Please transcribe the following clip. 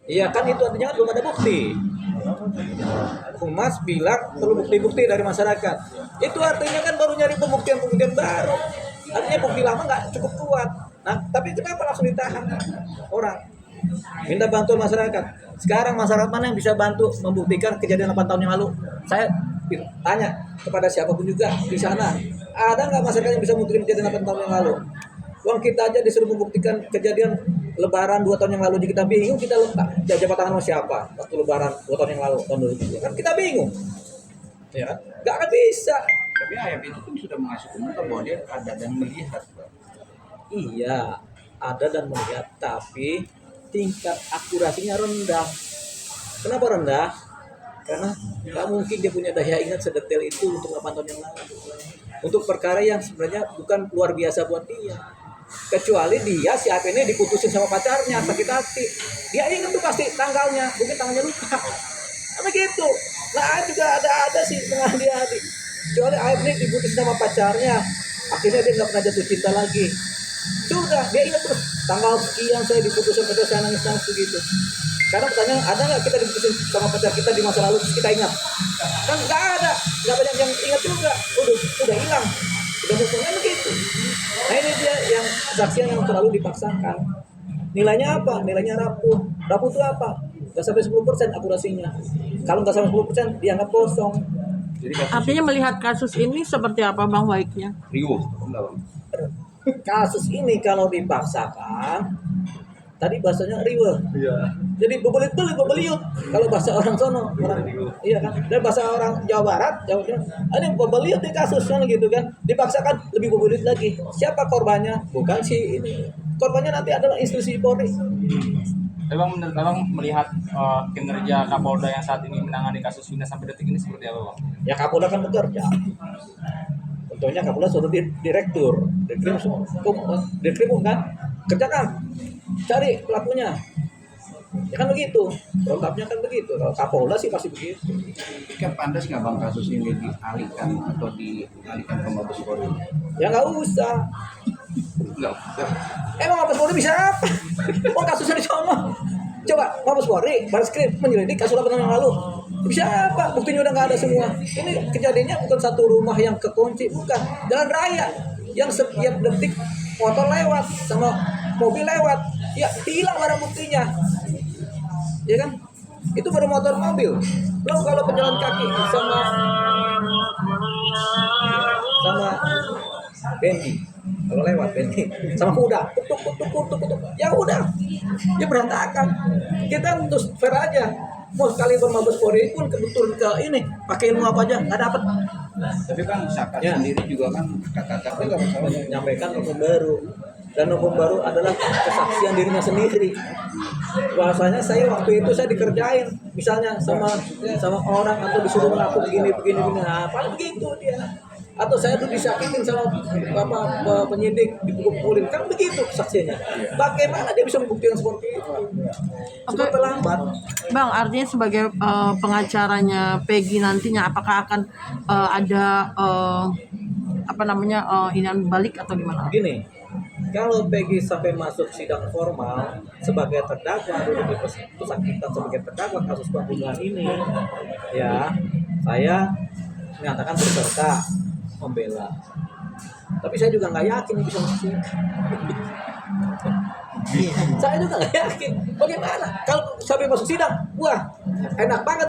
Iya kan itu artinya kan belum ada bukti. Humas bilang perlu bukti-bukti dari masyarakat. Itu artinya kan baru nyari pembuktian-pembuktian baru. Artinya bukti lama nggak cukup kuat. Nah, tapi kenapa langsung ditahan orang? Minta bantuan masyarakat. Sekarang masyarakat mana yang bisa bantu membuktikan kejadian 8 tahun yang lalu? Saya tanya kepada siapapun juga di sana. Ada nggak masyarakat yang bisa membuktikan kejadian 8 tahun yang lalu? Uang kita aja disuruh membuktikan kejadian Lebaran 2 tahun yang lalu, kita bingung, kita letak jabat tangan sama siapa waktu Lebaran 2 tahun yang lalu, tahun 2000 kan kita bingung, ya kan? Nggak akan bisa. Tapi ayat itu pun sudah mengasih komentar bahwa dia ada dan melihat, Pak. Iya, ada dan melihat, tapi tingkat akurasinya rendah. Kenapa rendah? Karena nggak mungkin dia punya daya ingat sedetail itu untuk 8 tahun yang lalu, untuk perkara yang sebenarnya bukan luar biasa buat dia. Kecuali dia si AP ini diputusin sama pacarnya, sakit hati, dia ingat tuh pasti tanggalnya, mungkin tangannya lupa, apa gitu. Nah juga ada sih tengah dia adik, kecuali AP ini diputusin sama pacarnya, akhirnya dia nggak pernah jatuh cinta lagi, sudah dia ingat terus tanggal sekian saya diputusin pacar, saya nangis begitu. Karena pertanyaan, ada nggak kita diputusin sama pacar kita di masa lalu terus kita ingat? Kan nggak banyak yang ingat juga, udah hilang, udah musuhnya begitu. Nah ini dia yang kesaksian yang terlalu dipaksakan. Nilainya apa? Nilainya rapuh. Rapuh itu apa? Nggak sampai 10% akurasinya. Kalau nggak sampai 10% dianggap kosong. Jadi kasus Artinya melihat kasus ini seperti apa Bang baiknya? riuh, enggak, Bang? Kasus ini kalau dipaksakan, tadi bahasanya riweh. Iya. Jadi bebeliut. Kalau bahasa orang sono, orang iya kan. Dan bahasa orang Jawa Barat, ada bebeliut di kasus kan gitu kan. Dipaksakan lebih bebeliut lagi. Siapa korbannya? Bukan si ini. Korbannya nanti adalah institusi Polri. Abang menurut Abang melihat kinerja Kapolda yang saat ini menangani kasus Vina sampai detik ini seperti apa, Bang? Ya Kapolda kan bekerja. Contohnya Kapolda suruh direktur, Direkrim kan, kerjakan, cari pelakunya. Ya kan begitu, lengkapnya kan begitu. Kalau Kapolda sih pasti begitu. Kan pantas nggak, Bang, kasus ini dialihkan atau dialihkan ke Mabes Polri? Ya nggak usah. Nggak usah. Emang Mabes Polri bisa apa? Oh kasusnya di sono. Coba Mabes Polri, Barreskrim menyelidik kasus 8 tahun yang lalu. Bisa apa? Buktinya udah nggak ada semua. Ini kejadiannya bukan satu rumah yang kekunci, bukan. Jalan raya yang setiap detik motor lewat sama mobil lewat, ya hilang barang buktinya. Ya kan? Itu baru motor mobil. Belum kalau pejalan kaki sama bendi. Kalau lewat bendi sama kuda, tuk, ya udah, ya berantakan. Kita terus fair aja. Mau sekali Mabes Polri pun kebetulan ke ini pakai ilmu apa aja nggak dapat. Tapi kan Sakat Ya. sendiri juga kan kata-kata nggak masalah. Menyampaikan hukum baru, dan hukum baru adalah kesaksian dirinya sendiri. Bahwasanya saya waktu itu saya dikerjain misalnya sama orang atau disuruh ngaku begini, nah paling begitu dia. Atau saya tuh disakitin sama penyidik, dipukulin, kan begitu kesaksiannya. Bagaimana dia bisa membuktikan seperti itu? Sudah terlambat. Bang, artinya sebagai pengacaranya Peggy nantinya apakah akan ada inian balik atau gimana? Begini, kalau Peggy sampai masuk sidang formal sebagai terdakwa, duduk di pesakitan sebagai terdakwa kasus pembunuhan ini, ya saya menyatakan berserta membela. Tapi saya juga nggak yakin ini bisa masuk sini. Saya juga nggak yakin. Bagaimana kalau sampai masuk sidang? Wah, enak banget.